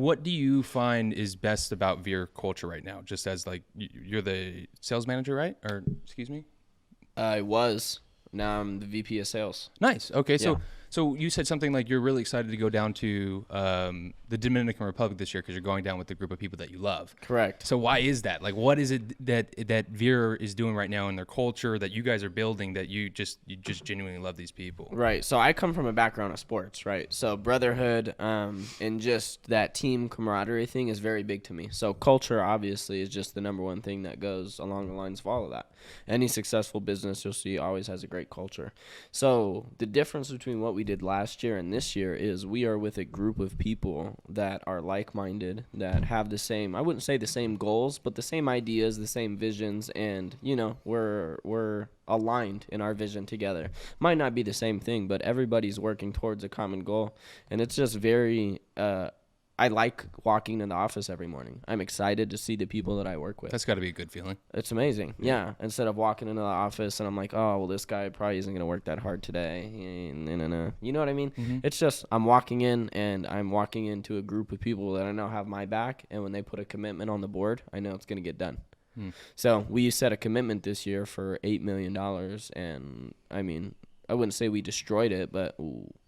what do you find is best about VIR culture right now? Just as like you're the sales manager, right? Or excuse me? I was. Now I'm the VP of sales. Nice. Okay. Yeah. So you said something like you're really excited to go down to the Dominican Republic this year because you're going down with a group of people that you love. Correct. So why is that? Like, what is it that VIR is doing right now in their culture that you guys are building that you just genuinely love these people? Right. So I come from a background of sports, right? So brotherhood and just that team camaraderie thing is very big to me. So culture obviously is just the number one thing that goes along the lines of all of that. Any successful business you'll see always has a great culture. So the difference between what we did last year and this year is we are with a group of people that are like-minded, that have the same, I wouldn't say the same goals, but the same ideas, the same visions, and, you know, we're aligned in our vision together. Might not be the same thing, but everybody's working towards a common goal, and it's just very I like walking in the office every morning. I'm excited to see the people that I work with. That's got to be a good feeling. It's amazing. Yeah. Instead of walking into the office and I'm like, oh, well, this guy probably isn't going to work that hard today. You know what I mean? Mm-hmm. It's just I'm walking in and I'm walking into a group of people that I know have my back. And when they put a commitment on the board, I know it's going to get done. So we set a commitment this year for $8 million. And, I mean, I wouldn't say we destroyed it, but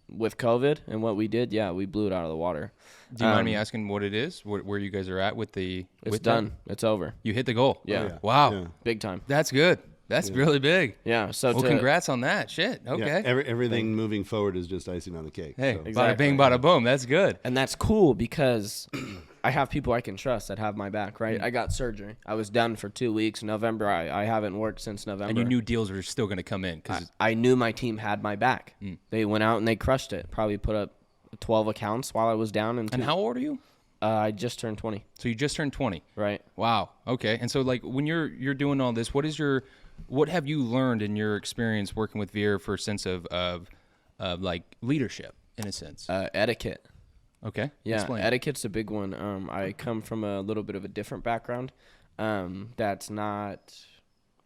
with COVID and what we did, yeah, we blew it out of the water. Do you mind me asking what it is, where you guys are at with the? It's done. It's over. You hit the goal. Yeah. Oh, yeah. Wow. Yeah. Big time. That's good. That's really big. Yeah. So well, congrats on that. Shit. Okay. Yeah, everything moving forward is just icing on the cake. Hey, so. bada bing, bada boom. That's good. And that's cool because I have people I can trust that have my back, right? I got surgery. I was done for 2 weeks. November, I haven't worked since November. And you knew deals were still going to come in. I knew my team had my back. They went out and they crushed it. Probably put up 12 accounts while I was down. And how old are you? I just turned 20. So you just turned 20. Right. Wow. Okay. And so like when you're doing all this, what have you learned in your experience working with VIR for a sense of like leadership in a sense? Etiquette. Okay. Yeah, Explain. etiquette's a big one. I come from a little bit of a different background. That's not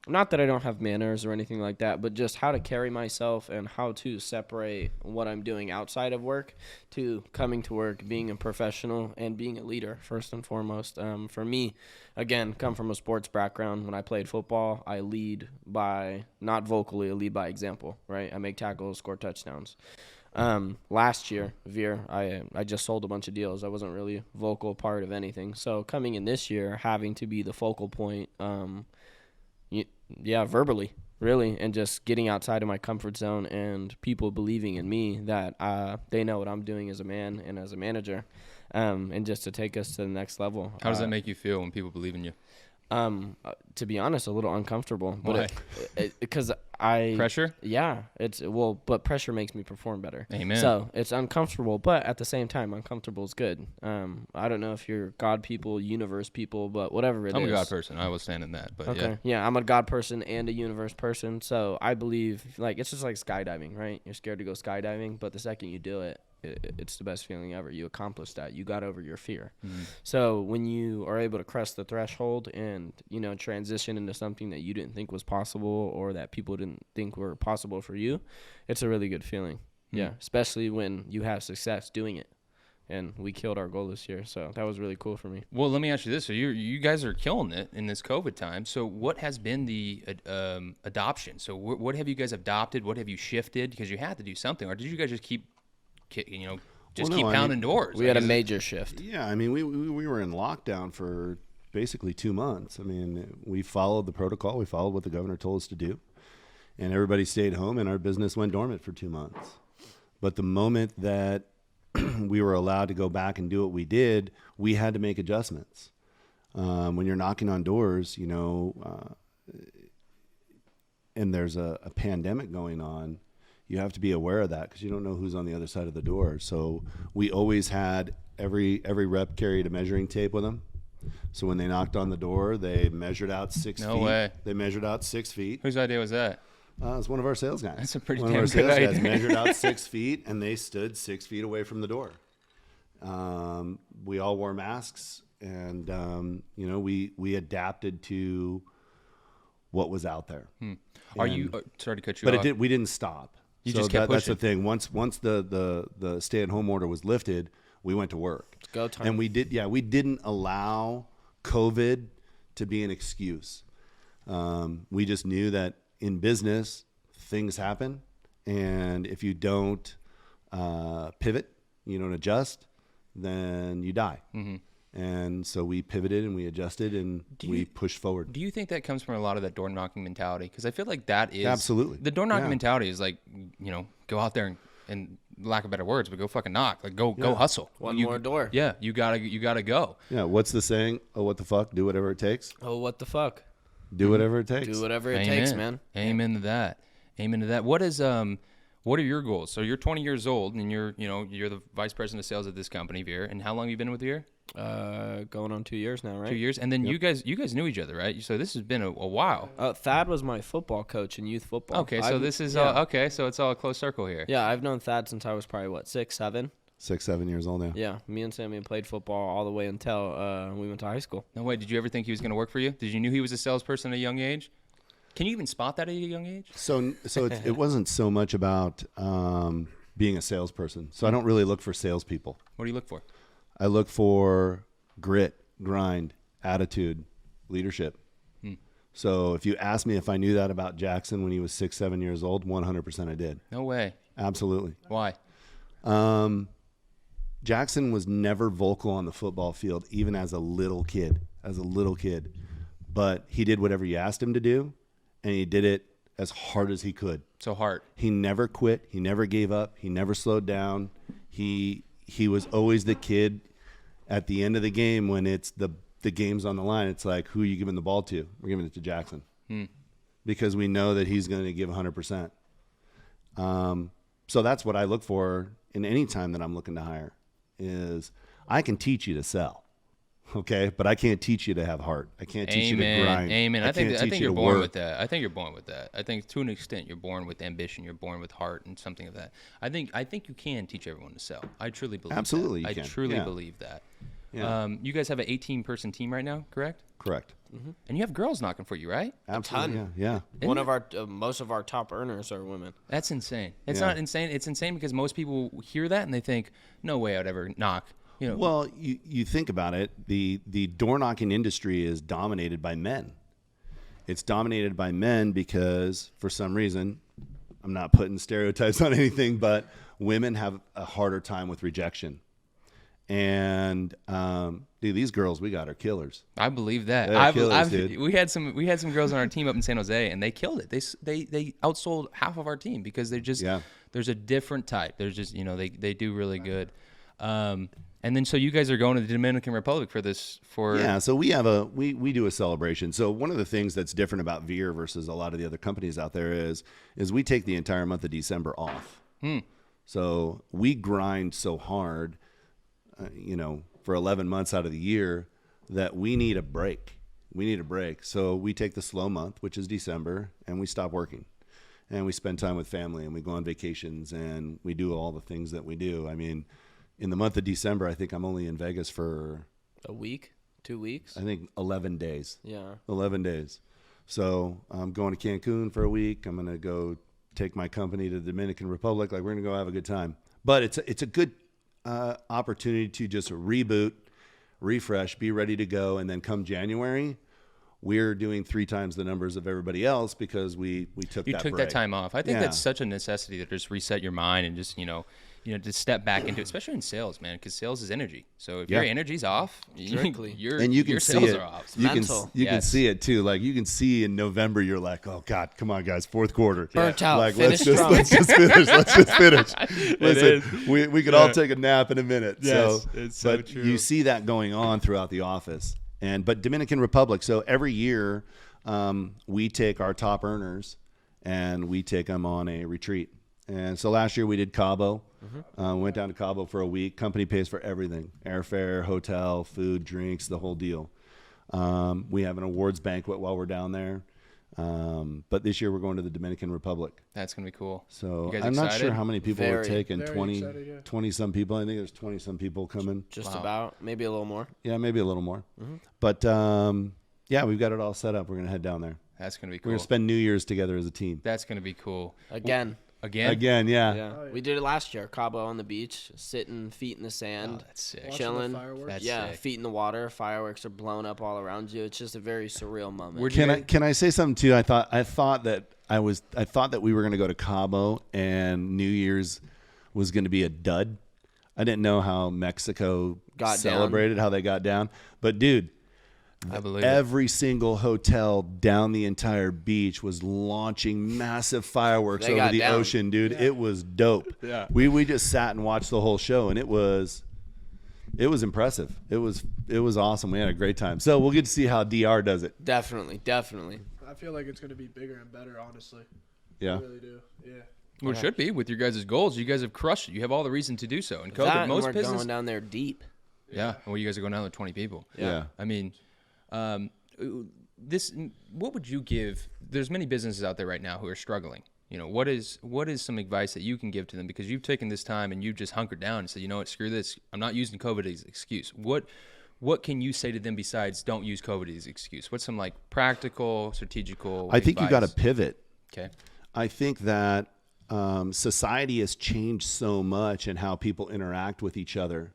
that I don't have manners or anything like that, but just how to carry myself and how to separate what I'm doing outside of work to coming to work, being a professional, and being a leader, first and foremost. For me, again, come from a sports background. When I played football, I lead by, not vocally, I lead by example, right? I make tackles, score touchdowns. Last year, VIR, I just sold a bunch of deals. I wasn't really a vocal part of anything. So coming in this year, having to be the focal point, verbally, really, and just getting outside of my comfort zone and people believing in me that they know what I'm doing as a man and as a manager, and just to take us to the next level. How does that make you feel when people believe in you? To be honest, a little uncomfortable. Why? Because Pressure? Yeah, but pressure makes me perform better. Amen. So it's uncomfortable, but at the same time, uncomfortable is good. I don't know if you're God people, universe people, but whatever it is. I'm a God person. I will stand in that. But okay. Yeah, I'm a God person and a universe person. So I believe, like, it's just like skydiving, right? You're scared to go skydiving, but the second you do it, it's the best feeling ever. You accomplished that. You got over your fear. Mm-hmm. So when you are able to crest the threshold and, transition into something that you didn't think was possible or that people didn't think were possible for you, it's a really good feeling. Mm-hmm. Yeah, especially when you have success doing it. And we killed our goal this year, so that was really cool for me. Well, let me ask you this. So you guys are killing it in this COVID time. So what has been the adoption? So what have you guys adopted? What have you shifted? Because you had to do something. Or did you guys just keep pounding doors? We had a major shift. Yeah, I mean, we were in lockdown for basically 2 months. I mean, we followed the protocol. We followed what the governor told us to do. And everybody stayed home, and our business went dormant for 2 months. But the moment that we were allowed to go back and do what we did, we had to make adjustments. When you're knocking on doors, and there's a pandemic going on, you have to be aware of that because you don't know who's on the other side of the door. So we always had every rep carried a measuring tape with them. So when they knocked on the door, they measured out 6 feet. No way. They measured out 6 feet. Whose idea was that? It's one of our sales guys. That's a pretty one damn of our good sales idea. guys measured out 6 feet, and they stood 6 feet away from the door. We all wore masks, and we adapted to what was out there. Are you sorry to cut you but off? we didn't stop. You just kept That's the pushing. thing. Once the stay-at-home order was lifted, we went to work. Go time. And we didn't allow COVID to be an excuse. We just knew that in business, things happen. And if you don't pivot, you don't adjust, then you die. Mm-hmm. And so we pivoted and we adjusted and we pushed forward. Do you think that comes from a lot of that door knocking mentality? Because I feel like that is absolutely the door knocking mentality is like, go out there and lack of better words, but go fucking knock, like go hustle. One more door. Yeah, you gotta go. Yeah, what's the saying? Oh, what the fuck? Do whatever it takes. Oh, what the fuck? Do whatever it takes. Do whatever it takes, man. Amen to that. Amen to that. What are your goals? So you're 20 years old and you're the vice president of sales at this company, VIR. And how long have you been with VIR? Going on 2 years now, right? 2 years. And then you guys knew each other, right? So this has been a while. Thad was my football coach in youth football. Okay, so this is okay. So it's all a close circle here. Yeah, I've known Thad since I was probably 6, 7. 6, 7 years old now. Yeah, me and Sammy played football all the way until we went to high school. No way. Did you ever think he was going to work for you? Did you knew he was a salesperson at a young age? Can you even spot that at a young age? So it wasn't so much about being a salesperson. So I don't really look for salespeople. What do you look for? I look for grit, grind, attitude, leadership. So if you ask me if I knew that about Jackson when he was 6, 7 years old, 100% I did. No way. Absolutely. Why? Jackson was never vocal on the football field, even as a little kid. But he did whatever you asked him to do, and he did it as hard as he could. So hard. He never quit. He never gave up. He never slowed down. He was always the kid at the end of the game when it's the game's on the line. It's like, who are you giving the ball to? We're giving it to Jackson. Because we know that he's going to give 100%. So that's what I look for in any time that I'm looking to hire is I can teach you to sell. Okay, but I can't teach you to have heart. I can't teach you to grind. Amen. I think you're born with that. I think to an extent you're born with ambition. You're born with heart and something of that. I think you can teach everyone to sell. I truly believe. Absolutely, that. you can. I truly believe that. Yeah. You guys have an 18-person team right now, correct? Correct. Mm-hmm. And you have girls knocking for you, right? Absolutely. Yeah. One of our most of our top earners are women. That's insane. It's not insane. It's insane because most people hear that and they think, no way I'd ever knock. Well, you think about it, the door knocking industry is dominated by men. It's dominated by men because for some reason, I'm not putting stereotypes on anything, but women have a harder time with rejection. And these girls we got are killers. I believe that. Dude. We had some girls on our team up in San Jose, and they killed it. They outsold half of our team because they're just there's a different type. There's just they do really good. And then so you guys are going to the Dominican Republic for this so we have we do a celebration. So one of the things that's different about VIR versus a lot of the other companies out there is we take the entire month of December off. So we grind so hard, for 11 months out of the year that we need a break. So we take the slow month, which is December, and we stop working. And we spend time with family and we go on vacations and we do all the things that we do. I mean, in the month of December, I think I'm only in Vegas for a week, 2 weeks. I think 11 days. Yeah. 11 days. So I'm going to Cancun for a week. I'm going to go take my company to the Dominican Republic. Like, we're going to go have a good time. But it's a good opportunity to just reboot, refresh, be ready to go. And then come January, we're doing 3 times the numbers of everybody else because we took that time off. I think that's such a necessity to just reset your mind and just, to step back into it, especially in sales, man, because sales is energy. So if your energy's off, your sales are off. You can see it too. Like, you can see in November, you're like, oh God, come on guys, fourth quarter. Burnt out. Like, let's just finish. Listen, we could all take a nap in a minute. Yes, it's so but true. You see that going on throughout the office. But Dominican Republic, so every year we take our top earners and we take them on a retreat. And so last year we did Cabo. Went down to Cabo for a week. Company pays for everything: airfare, hotel, food, drinks, the whole deal. We have an awards banquet while we're down there. But this year we're going to the Dominican Republic. That's going to be cool. So I'm not sure how many people are taking. 20 some people. I think there's 20 some people coming. Just about, maybe a little more. Yeah, maybe a little more. But we've got it all set up. We're going to head down there. That's going to be cool. We're going to spend New Year's together as a team. That's going to be cool. Again. Again, yeah. Yeah. Oh, yeah. We did it last year. Cabo on the beach, sitting, feet in the sand. Oh, that's sick. Watching the Chilling. fireworks. That's Yeah, sick. feet in the water. Fireworks are blowing up all around you. It's just a very surreal moment. Can I say something too? I thought that we were going to go to Cabo and New Year's was going to be a dud. I didn't know how Mexico celebrated, how they got down. But dude, I believe every single hotel down the entire beach was launching massive fireworks over the ocean, dude. Yeah. It was dope. Yeah. We just sat and watched the whole show, and it was impressive. It was awesome. We had a great time. So we'll get to see how DR does it. Definitely. I feel like it's going to be bigger and better, honestly. Yeah. I really do. Yeah. Well, it should be with your guys' goals. You guys have crushed it. You have all the reason to do so. And COVID, We're going down there deep. Yeah. Well, you guys are going down with 20 people. Yeah. I mean, what would you give? There's many businesses out there right now who are struggling. You know, what is some advice that you can give to them, because you've taken this time and you've just hunkered down and said, you know what, screw this. I'm not using COVID as an excuse. What can you say to them besides don't use COVID as an excuse? What's some like practical, strategical I think advice? you got to pivot. Okay. I think that society has changed so much in how people interact with each other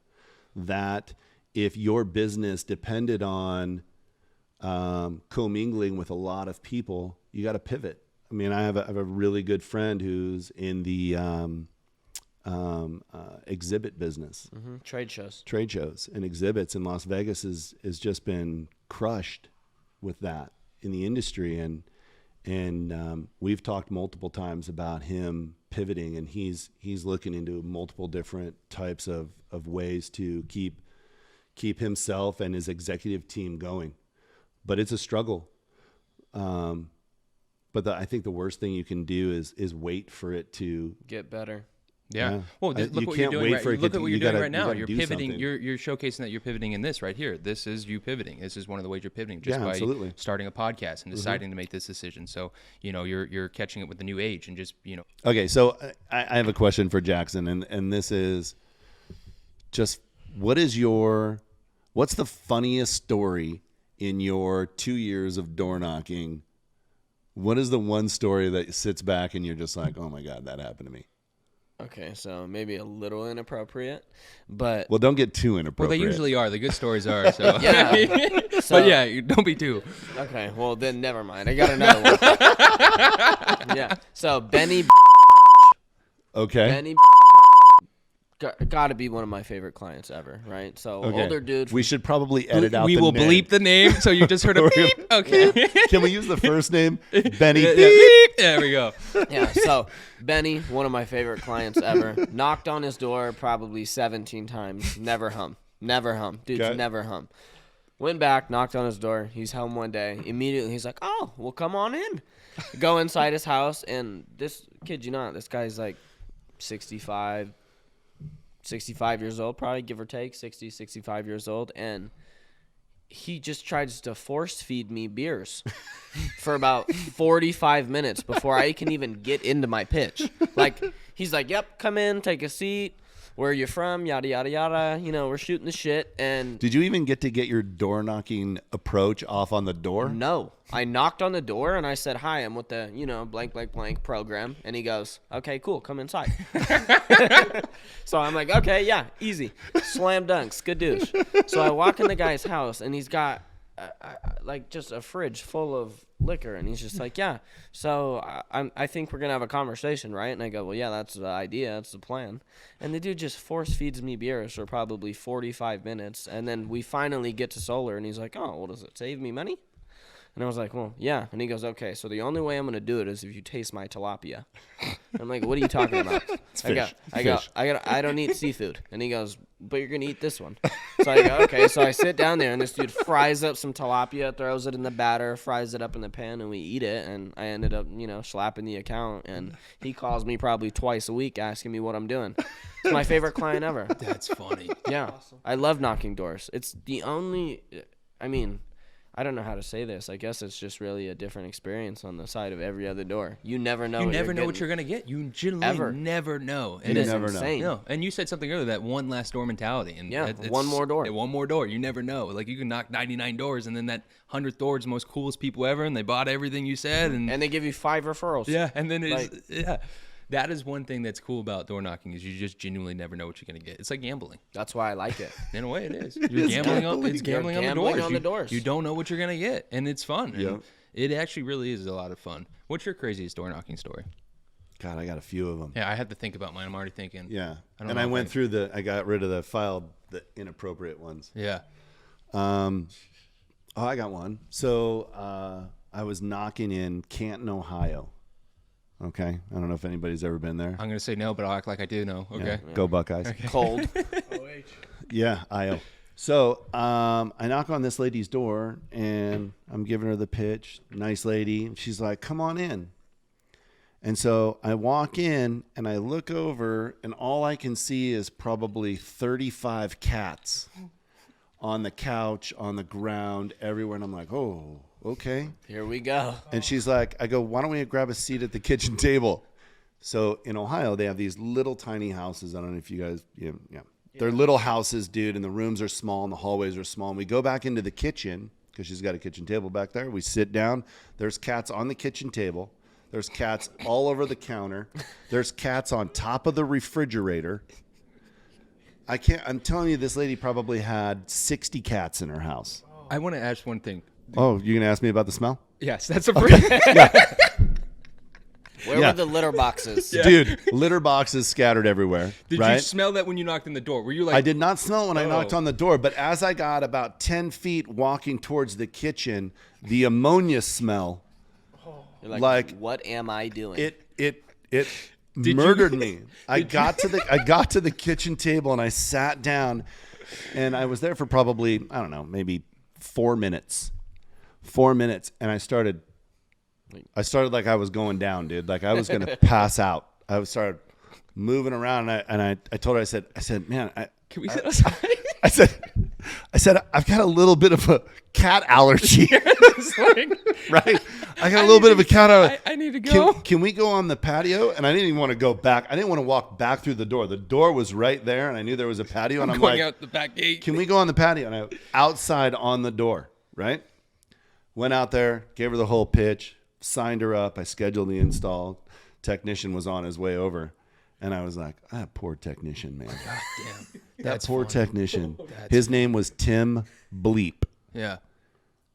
that if your business depended on commingling with a lot of people, you got to pivot. I mean, I have a really good friend who's in the exhibit business, Trade shows and exhibits, and Las Vegas has just been crushed with that in the industry. And we've talked multiple times about him pivoting, and he's looking into multiple different types of ways to keep himself and his executive team going. But it's a struggle. But I think the worst thing you can do is wait for it to get better. Yeah. Well, look what you're doing. Look at what you're doing right now. You're pivoting. You're showcasing that you're pivoting in this right here. This is you pivoting. This is one of the ways you're pivoting, just by starting a podcast and deciding to make this decision. So you're catching it with the new age and just Okay, so I have a question for Jackson, and this is just what's the funniest story in your 2 years of door knocking? What is the one story that sits back and you're just like, oh my God, that happened to me? Okay, so maybe a little inappropriate, but well, don't get too inappropriate. Well, they usually are. The good stories are. So yeah, but yeah, don't be too. Okay, well then never mind. I got another one. Yeah, so Benny. Okay. Benny. Got to be one of my favorite clients ever, right? So older dude. We should probably edit out. We will name. bleep the name, so you just heard a beep. Okay. Can we use the first name? Benny. Beep. There we go. Yeah. So Benny, one of my favorite clients ever. Knocked on his door probably 17 times. Never hum. Dude's never hum. Went back, knocked on his door. He's home one day. Immediately, he's like, "Oh, well, come on in." Go inside his house, and this kid, this guy's like 65 years old, probably, give or take, 60, 65 years old, and he just tries to force feed me beers for about 45 minutes before I can even get into my pitch. Like, he's like, yep, come in, take a seat. Where are you from? Yada, yada, yada. We're shooting the shit. And did you even get to get your door knocking approach off on the door? No. I knocked on the door and I said, hi, I'm with the, blank, blank, blank program. And he goes, okay, cool, come inside. So I'm like, okay, yeah, easy. Slam dunks, good douche. So I walk in the guy's house and he's got just a fridge full of liquor, and he's just like, yeah, so I think we're gonna have a conversation, right? And I go, well, yeah, that's the idea, that's the plan. And the dude just force feeds me beers for probably 45 minutes, and then we finally get to solar, and he's like, oh, well, does it save me money? And I was like, well, yeah. And he goes, okay, so the only way I'm going to do it is if you taste my tilapia. I'm like, what are you talking about? I don't eat seafood. And he goes, but you're going to eat this one. So I go, okay. So I sit down there, and this dude fries up some tilapia, throws it in the batter, fries it up in the pan, and we eat it. And I ended up, slapping the account. And he calls me probably twice a week asking me what I'm doing. It's my favorite client ever. That's funny. Yeah. Awesome. I love knocking doors. It's the only, I don't know how to say this. I guess it's just really a different experience on the side of every other door. You never know. You never know what you're gonna get. You generally never know. And it is insane. No. And you said something earlier, that one last door mentality. And yeah, one more door. One more door. You never know. Like, you can knock 99 doors, and then that 100th door is the most coolest people ever, and they bought everything you said, and they give you 5 referrals. Yeah, and then That is one thing that's cool about door knocking is you just genuinely never know what you're gonna get. It's like gambling. That's why I like it. In a way, it is. You're gambling on the doors. You don't know what you're gonna get, and it's fun. Yeah. And it actually really is a lot of fun. What's your craziest door knocking story? God, I got a few of them. Yeah, I had to think about mine. I'm already thinking. Yeah, I went through I got rid of the inappropriate ones. Yeah. I got one. So I was knocking in Canton, Ohio. Okay, I don't know if anybody's ever been there. I'm gonna say no, but I'll act like I do know. Okay. Yeah. Go Buckeyes. Okay. Cold. OH. Yeah, IO. So I knock on this lady's door, and I'm giving her the pitch. Nice lady. And she's like, come on in. And so I walk in, and I look over, and all I can see is probably 35 cats on the couch, on the ground, everywhere. And I'm like, oh, okay. Here we go. And she's like, I go, why don't we grab a seat at the kitchen table? So in Ohio, they have these little tiny houses. I don't know if you guys, yeah. They're little houses, dude, and the rooms are small and the hallways are small. And we go back into the kitchen because she's got a kitchen table back there. We sit down. There's cats on the kitchen table. There's cats all over the counter. There's cats on top of the refrigerator. I'm telling you, this lady probably had 60 cats in her house. I want to ask one thing. Oh, you're going to ask me about the smell? Yes, that's a pretty. Where were the litter boxes? Yeah. Dude, litter boxes scattered everywhere. Did right? you smell that when you knocked on the door? Were you like? I did not smell it when I knocked Oh. on the door, but as I got about 10 feet walking towards the kitchen, the ammonia smell, You're like, what am I doing? it Did murdered you- me. I got to the kitchen table and I sat down, and I was there for probably, I don't know, maybe 4 minutes. 4 minutes, and I started like I was going down, dude. Like I was gonna pass out. I started moving around, and I told her, I said, man, Can we sit outside? I said, I've got a little bit of a cat allergy, It's like, right? I got a little bit of a cat allergy. I need to go. Can we go on the patio? And I didn't even want to go back. I didn't want to walk back through the door. The door was right there, and I knew there was a patio. And I'm going like, out the back gate. can we go on the patio? And I outside on the door, right? Went out there, gave her the whole pitch, signed her up. I scheduled the install. Technician was on his way over. And I was like, poor technician, man. God damn. That poor funny. technician. His name was Tim Bleep, Yeah.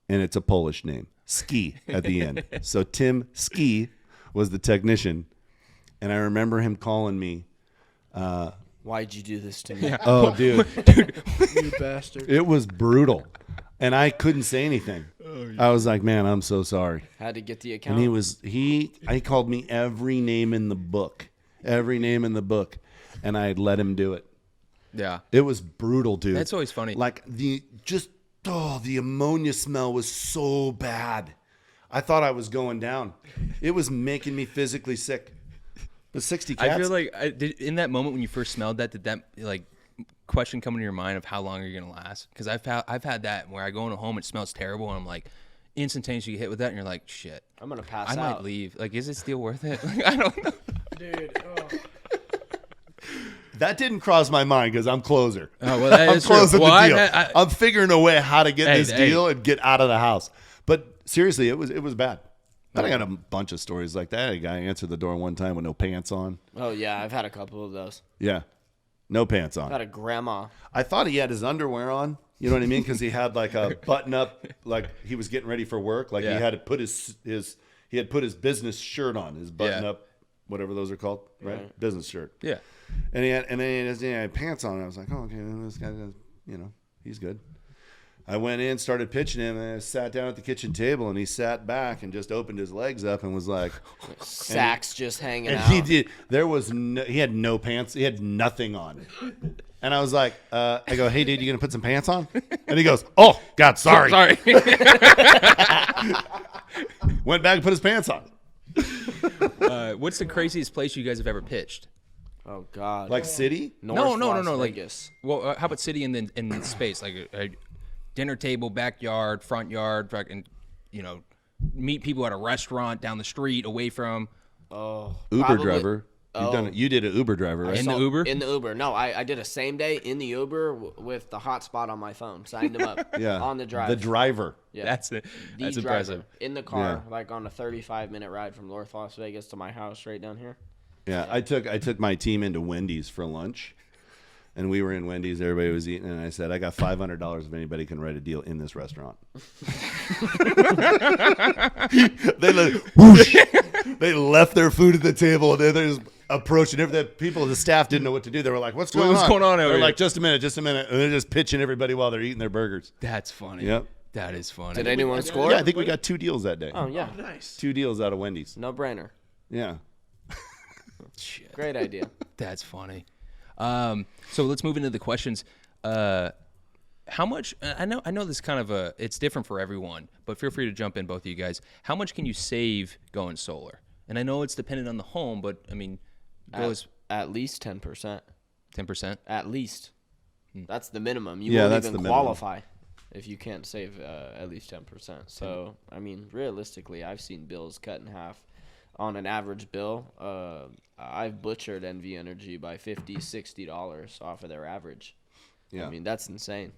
and it's a Polish name. Ski at the end. So Tim Ski was the technician. And I remember him calling me. Why'd you do this to me? Yeah. Oh, dude. You bastard. It was brutal. And I couldn't say anything. I was like, man, I'm so sorry. Had to get the account. And he called me every name in the book. Every name in the book. And I let him do it. Yeah. It was brutal, dude. That's always funny. Like the ammonia smell was so bad. I thought I was going down. It was making me physically sick. The 60 cats. I feel like in that moment when you first smelled that, did that like question come into your mind of how long are you gonna last? Because I've had that where I go into home, it smells terrible, and I'm like instantaneously you get hit with that, and you're like, shit, I'm gonna pass I out. might leave. Like, is it still worth it? Like, I don't know. Dude, oh. That didn't cross my mind because I'm closer. Oh, well, that I'm is true. closing Well, the deal. I- I'm figuring a way how to get Hey, this hey. deal and get out of the house. But seriously, it was bad. But I got a bunch of stories like that. I had a guy answer the door one time with no pants on. Oh yeah, I've had a couple of those. Yeah, no pants on. I've had a grandma. I thought he had his underwear on. You know what I mean? Because he had like a button up, like he was getting ready for work. Like Yeah. he had to put he had put his business shirt on, his button up, whatever those are called, right? Right. Business shirt. Yeah. And then he had pants on. And I was like, oh, okay, well, this guy, he's good. I went in, started pitching him, and I sat down at the kitchen table, and he sat back and just opened his legs up and was like, Sacks just hanging and out. he did. He had no pants. He had nothing on. And I was like, I go, hey, dude, you gonna put some pants on? And he goes, oh, God, sorry. Sorry. Went back and put his pants on. What's the craziest place you guys have ever pitched? Oh God. Like city? North No. Las Like, Vegas. well, how about city and then in space, like a dinner table, backyard, front yard, fucking, meet people at a restaurant down the street, away from. Oh. Uber probably- driver. You've done it. You did an Uber driver, right? In the Uber? In the Uber. No, I did a same day in the Uber with the hotspot on my phone. Signed him up. Yeah. On the drive. The driver. Yeah. That's The That's driver. impressive. In the car, Yeah. like on a 35-minute ride from North Las Vegas to my house right down here. Yeah, I took my team into Wendy's for lunch, and we were in Wendy's. Everybody was eating, and I said, "I got $500 if anybody can write a deal in this restaurant." They left their food at the table, and they're just approaching the staff didn't know what to do. They were like, "What's going on? Over They're here? like, "Just a minute," and they're just pitching everybody while they're eating their burgers. That's funny. Yep. That is funny. Did anyone score? Yeah, I think we got 2 deals that day. Oh yeah, Nice. 2 deals out of Wendy's. no brainer. Yeah. Shit. Great idea. That's funny. So let's move into the questions. How much? I know this is kind of it's different for everyone, but feel free to jump in, both of you guys. How much can you save going solar? And I know it's dependent on the home, but I mean, goes At least 10%. 10%. At least. That's the minimum. You Yeah, won't that's even the minimum. qualify if you can't save at least 10%. So, I mean, realistically, I've seen bills cut in half. On an average bill, I've butchered NV Energy by $50, $60 off of their average. Yeah. I mean, that's insane.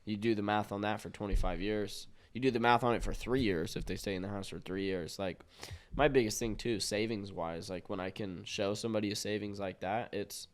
You do the math on that for 25 years. You do the math on it for 3 years if they stay in the house for 3 years. Like, my biggest thing, too, savings-wise, like, when I can show somebody a savings like that, it's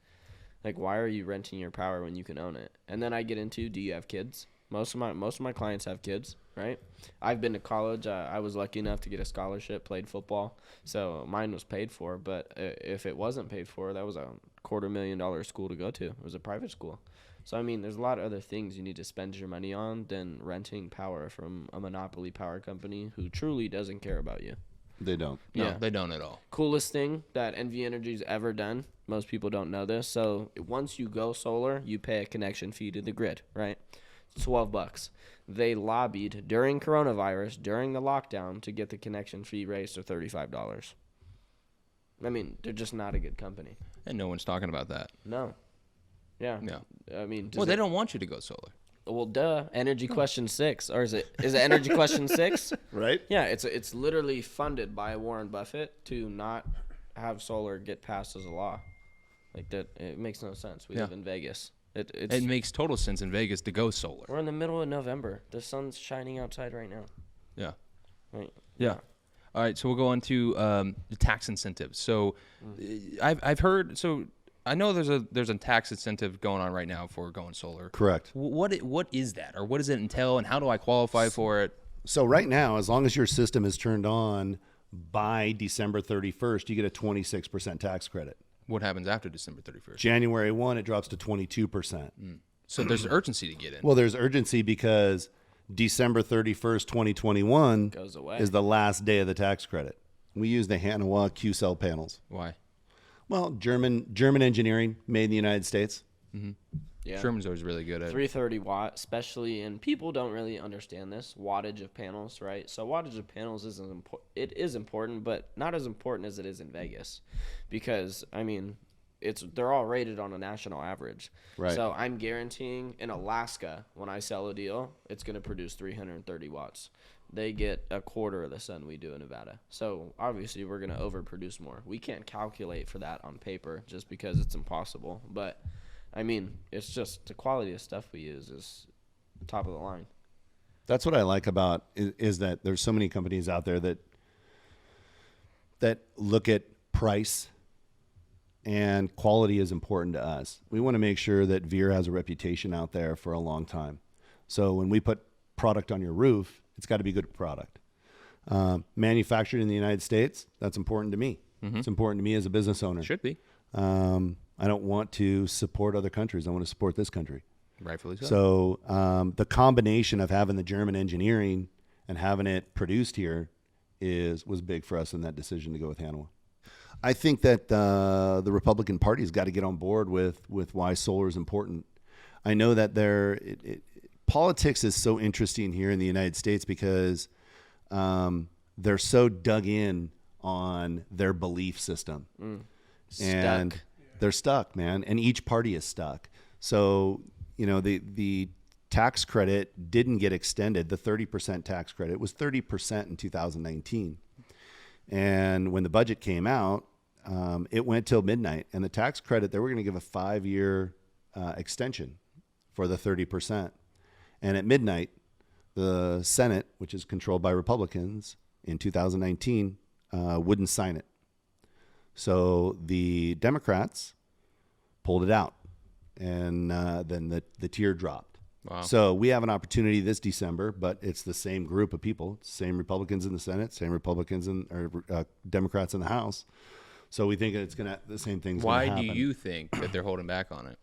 like, why are you renting your power when you can own it? And then I get into, do you have kids? Most of my clients have kids, right? I've been to college. I was lucky enough to get a scholarship, played football, so mine was paid for. But if it wasn't paid for, that was a $250,000 school to go to. It was a private school. So, I mean, there's a lot of other things you need to spend your money on than renting power from a monopoly power company who truly doesn't care about you. They don't. No, Yeah. they don't at all. Coolest thing that NV Energy's ever done. Most people don't know this. So once you go solar, you pay a connection fee to the grid, right? $12. They lobbied during coronavirus, during the lockdown, to get the connection fee raised to $35. I mean, they're just not a good company. And no one's talking about that. No. Yeah. No. I mean, Well, they don't want you to go solar. Well, duh. Energy question 6, or is it energy question 6? Right? Yeah, it's literally funded by Warren Buffett to not have solar get passed as a law. Like that, it makes no sense. We live in Vegas. It makes total sense in Vegas to go solar. We're in the middle of November. The sun's shining outside right now. Yeah. Right. Yeah. All right, so we'll go on to the tax incentives. So I've heard. So I know there's a tax incentive going on right now for going solar. Correct. What is that, or what does it entail, and how do I qualify for it? So right now, as long as your system is turned on by December 31st, you get a 26% tax credit. What happens after December 31st? January 1, it drops to 22%. So there's urgency to get in. Well, there's urgency because December 31st, 2021 Goes away. is the last day of the tax credit. We use the Hanawa Q-cell panels. Why? Well, German engineering, made in the United States. Yeah. Sherman's always really good at it. 330 watt, especially, and people don't really understand this wattage of panels, right? So wattage of panels it is important, but not as important as it is in Vegas, because I mean, they're all rated on a national average. Right. So I'm guaranteeing in Alaska, when I sell a deal, it's going to produce 330 watts. They get a quarter of the sun we do in Nevada. So obviously we're going to overproduce more. We can't calculate for that on paper just because it's impossible, but I mean, it's just the quality of stuff we use is top of the line. That's what I like about is that there's so many companies out there that look at price, and quality is important to us. We want to make sure that VIR has a reputation out there for a long time. So when we put product on your roof, it's got to be good product. Manufactured in the United States, that's important to me. It's important to me as a business owner. Should be. I don't want to support other countries. I want to support this country. Rightfully so. So the combination of having the German engineering and having it produced here was big for us in that decision to go with Hanawa. I think that the Republican Party's got to get on board with why solar is important. I know that politics is so interesting here in the United States because they're so dug in on their belief system. And Stuck. they're stuck, man. And each party is stuck. So, you know, the tax credit didn't get extended. The 30% tax credit was 30% in 2019. And when the budget came out, it went till midnight. And the tax credit, they were going to give a 5-year extension for the 30%. And at midnight, the Senate, which is controlled by Republicans in 2019, wouldn't sign it. So the Democrats pulled it out, and then the tier dropped. Wow. So we have an opportunity this December, but it's the same group of people, same Republicans in the Senate, same Republicans or Democrats in the House. So we think it's the same thing's going to happen. Why do you think that they're holding back on it?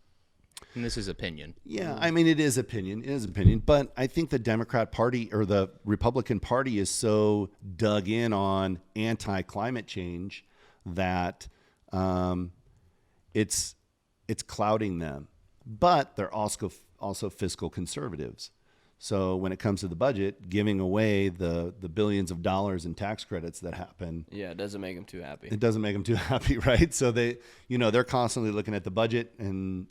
And this is opinion. Yeah, I mean, it is opinion. It is opinion. But I think the Democrat Party or the Republican Party is so dug in on anti-climate change that it's clouding them. But they're also fiscal conservatives. So when it comes to the budget, giving away the billions of dollars in tax credits that happen. Yeah, it doesn't make them too happy. It doesn't make them too happy, right? So they're constantly looking at the budget, and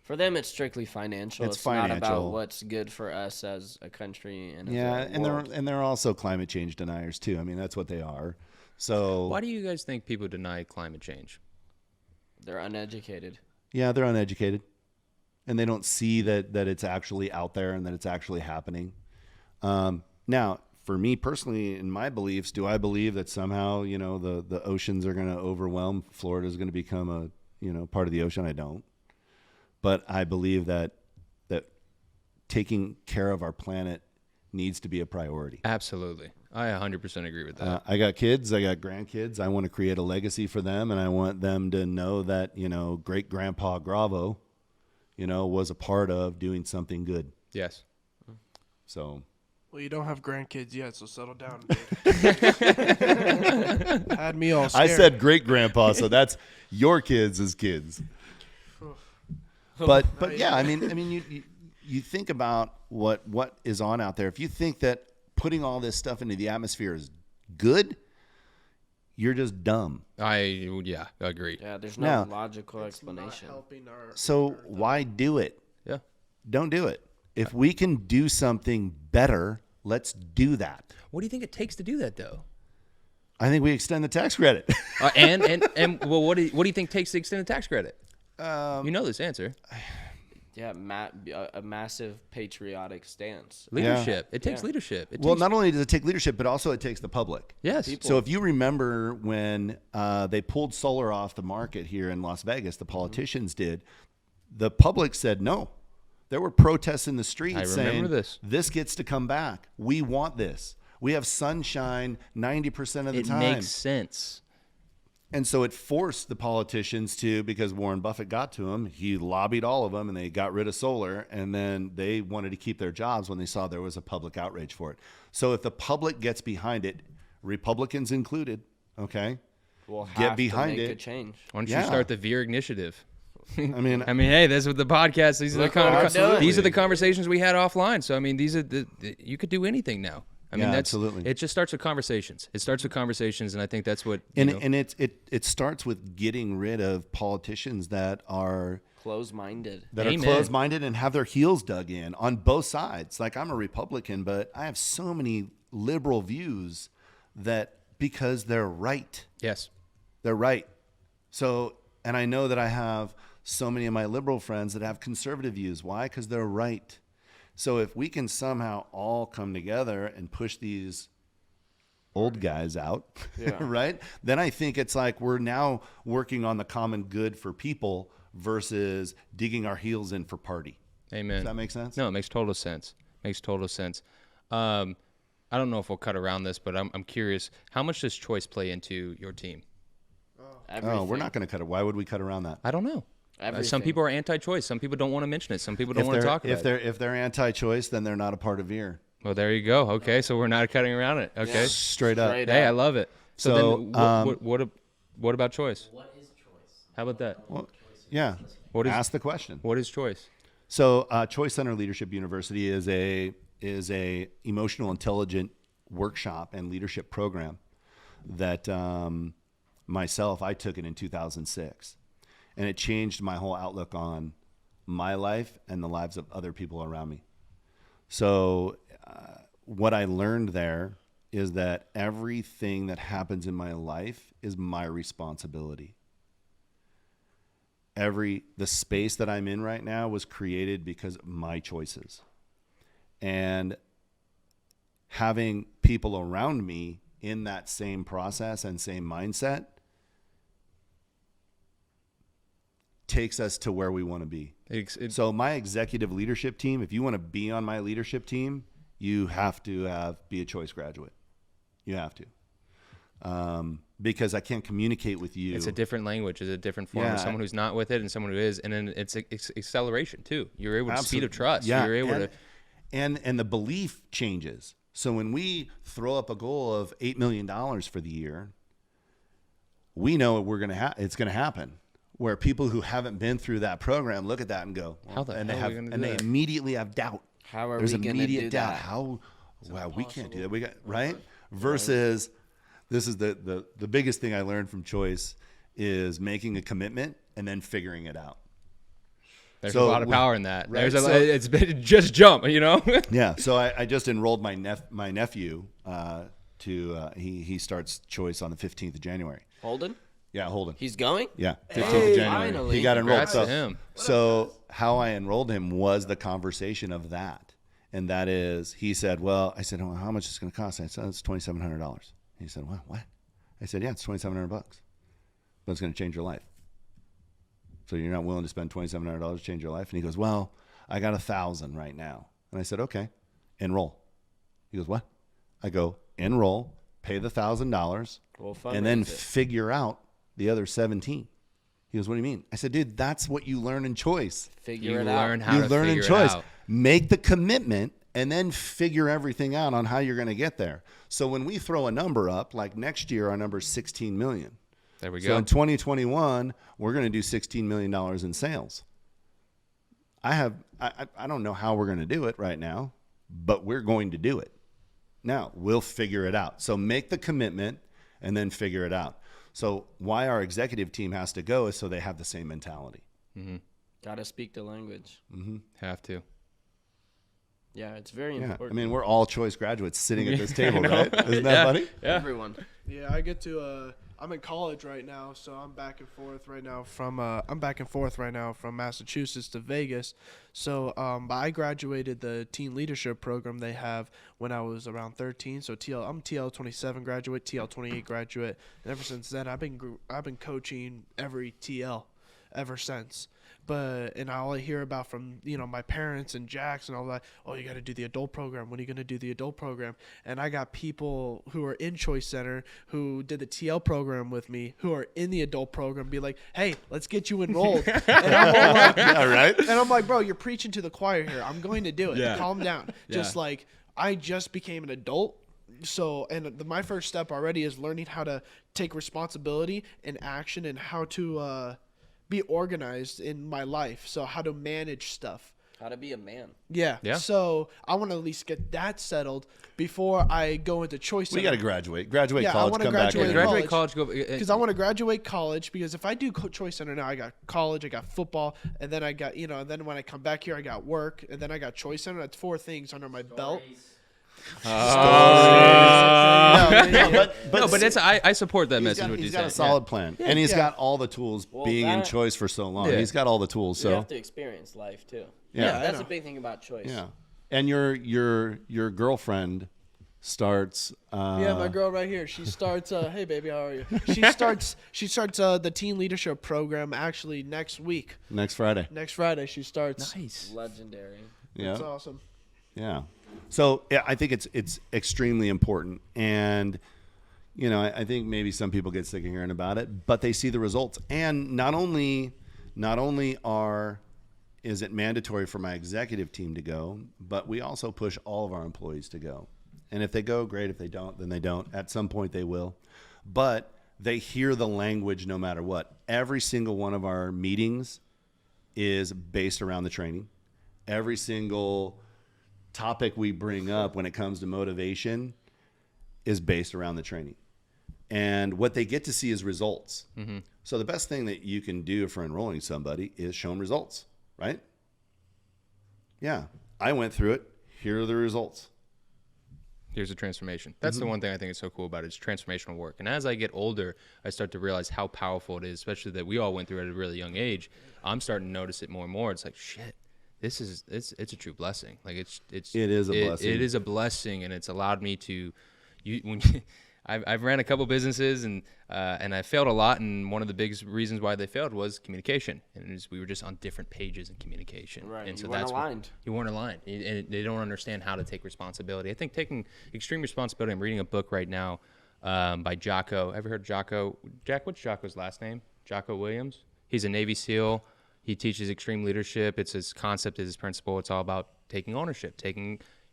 for them, it's strictly financial. It's not financial. about what's good for us as a country and as a world. they're also climate change deniers too. I mean, that's what they are. So Why do you guys think people deny climate change? They're uneducated. yeah, they're uneducated, and they don't see that it's actually out there and that it's actually happening. Now, for me personally, in my beliefs, do I believe that somehow the oceans are going to overwhelm? Florida is going to become a part of the ocean? I don't. But I believe that taking care of our planet needs to be a priority. Absolutely. I 100% agree with that. I got kids. I got grandkids. I want to create a legacy for them, and I want them to know that, great-grandpa Gravo, was a part of doing something good. Yes. So. Well, you don't have grandkids yet, so settle down. Had me all scared. I said great-grandpa, so that's your kids' kids. But yeah, I mean, you think about what is on out there. If you think that putting all this stuff into the atmosphere is good, you're just dumb. Agreed. Yeah, there's no logical explanation. So why do it? Yeah. Don't do it. If we can do something better, let's do that. What do you think it takes to do that, though? I think we extend the tax credit. And well, what do you think takes to extend the tax credit? You know this answer. Yeah, a massive patriotic stance. Leadership. Yeah. It takes leadership. Not only does it take leadership, but also it takes the public. Yes. So if you remember when they pulled solar off the market here in Las Vegas, the politicians did, the public said no. There were protests in the streets saying, this gets to come back. We want this. We have sunshine 90% of the time. It makes sense. And so it forced the politicians to, because Warren Buffett got to him, he lobbied all of them, and they got rid of solar, and then they wanted to keep their jobs when they saw there was a public outrage for it. So if the public gets behind it, Republicans included, okay, get behind it. A change. Why don't you start the VIR initiative? I mean, hey, that's what the podcast. These are the conversations we had offline. So I mean, these are you could do anything now. I mean, that's absolutely. It just starts with conversations. It starts with conversations, and I think that's what. And it starts with getting rid of politicians that are closed-minded. That are closed-minded and have their heels dug in on both sides. Like, I'm a Republican, but I have so many liberal views that because they're right. Yes, they're right. So, and I know that I have so many of my liberal friends that have conservative views. Why? Because they're right. So if we can somehow all come together and push these old guys out, right? Then I think it's like we're now working on the common good for people versus digging our heels in for party. Amen. Does that make sense? No, it makes total sense. I don't know if we'll cut around this, but I'm curious. How much does choice play into your team? Oh, we're not going to cut it. Why would we cut around that? I don't know. Some people are anti-choice. Some people don't want to mention it. Some people don't want to talk about it. If they're anti-choice, then they're not a part of VIR. Well, there you go. Okay, so we're not cutting around it. Okay, straight up. Hey, I love it. So then, what about choice? What is choice? How about that? Well, yeah. Ask the question. What is choice? So, Choice Center Leadership University is a emotional intelligence workshop and leadership program that I took it in 2006. And it changed my whole outlook on my life and the lives of other people around me. So what I learned there is that everything that happens in my life is my responsibility. The space that I'm in right now was created because of my choices. And having people around me in that same process and same mindset takes us to where we want to be. So my executive leadership team, if you want to be on my leadership team, you have to be a choice graduate. You have to. Because I can't communicate with you. It's a different language. It's a different form of someone who's not with it and someone who is. And then it's acceleration too. You're able to speed of trust. Yeah. You're able to. And the belief changes. So when we throw up a goal of $8 million for the year, we know it's going to happen. Where people who haven't been through that program look at that and go, well, they immediately have doubt. How are There's we going to do doubt. that? How? Wow, we can't do that. We got right. Versus, this is the biggest thing I learned from Choice is making a commitment and then figuring it out. There's a lot of power in that. Right, It's been just jump, Yeah. So I just enrolled my nephew he starts Choice on the 15th of January. Holden? Yeah, Holden. He's going? Yeah, 15th of January. Finally. He got enrolled. Congrats to him. So how I enrolled him was the conversation of that. And that is, he said, well, I said, well, how much is it going to cost? I said, it's $2,700. He said, well, what? I said, yeah, it's $2,700, but it's going to change your life. So you're not willing to spend $2,700 to change your life? And he goes, well, I got 1,000 right now. And I said, okay, enroll. He goes, what? I go, enroll, pay the $1,000, and then figure out the other 17. He goes, what do you mean? I said, dude, that's what you learn in Choice. You learn in Choice. Make the commitment and then figure everything out on how you're going to get there. So when we throw a number up, like next year, our number is 16 million. There we go. So in 2021, we're going to do $16 million in sales. I don't know how we're going to do it right now, but we're going to do it. Now, we'll figure it out. So make the commitment and then figure it out. So why our executive team has to go is so they have the same mentality. Mm-hmm. Got to speak the language. Mm-hmm. Have to. Yeah, it's very important. I mean, we're all Choice graduates sitting at this table, right? Isn't that funny? Yeah. Everyone. Yeah, I get to. I'm in college right now, so I'm back and forth right now from Massachusetts to Vegas. So I graduated the teen leadership program they have when I was around 13. So I'm TL 27 graduate, TL 28 graduate, and ever since then I've been coaching every TL ever since. And all I hear about from my parents and Jax and all that, oh, you got to do the adult program. When are you going to do the adult program? And I got people who are in Choice Center who did the TL program with me, who are in the adult program, be like, hey, let's get you enrolled. And I'm all like, yeah, right. And I'm like, bro, you're preaching to the choir here. I'm going to do it. Yeah. Calm down. Yeah. Just like I just became an adult. So, my first step already is learning how to take responsibility and action and how to be organized in my life. So how to manage stuff. How to be a man. Yeah. So I want to at least get that settled before I go into Choice Center. We got to graduate. Graduate Yeah, I college, wanna come back. graduate here. Graduate college. Because I want to graduate college, because if I do Choice Center now, I got college, I got football, and then I got, and then when I come back here, I got work, and then I got Choice Center. That's 4 things under my belt. But that's I support that message. He's got a solid plan, and he's got all the tools. Being in Choice for so long, he's got all the tools. So you have to experience life too. Yeah, that's a big thing about Choice. Yeah, and your girlfriend starts. Yeah, my girl right here. She starts. Hey, baby, how are you? She starts the teen leadership program actually next week. Next Friday. Next Friday she starts. Nice. Legendary. Yeah, that's awesome. Yeah. So yeah, I think it's extremely important, and I think maybe some people get sick of hearing about it, but they see the results. And not only is it mandatory for my executive team to go, but we also push all of our employees to go. And if they go, great. If they don't, then they don't. At some point they will, but they hear the language no matter what. Every single one of our meetings is based around the training. Every single topic we bring up when it comes to motivation is based around the training. And what they get to see is results. Mm-hmm. So the best thing that you can do for enrolling somebody is show them results, right? Yeah, I went through it. Here are the results. Here's a transformation. That's the one thing I think is so cool about it, is transformational work. And as I get older, I start to realize how powerful it is, especially that we all went through it at a really young age. I'm starting to notice it more and more. It's like, shit. It's a true blessing. Like it is a blessing. It is a blessing, and it's allowed me to. I've ran a couple businesses and I failed a lot, and one of the biggest reasons why they failed was communication, and we were just on different pages in communication. Right, and you weren't aligned. You weren't aligned, and they don't understand how to take responsibility. I think taking extreme responsibility. I'm reading a book right now by Jocko. Ever heard of Jocko? Jack, what's Jocko's last name? Jocko Williams. He's a Navy SEAL. He teaches extreme leadership. It's his concept, it's his principle. It's all about taking ownership,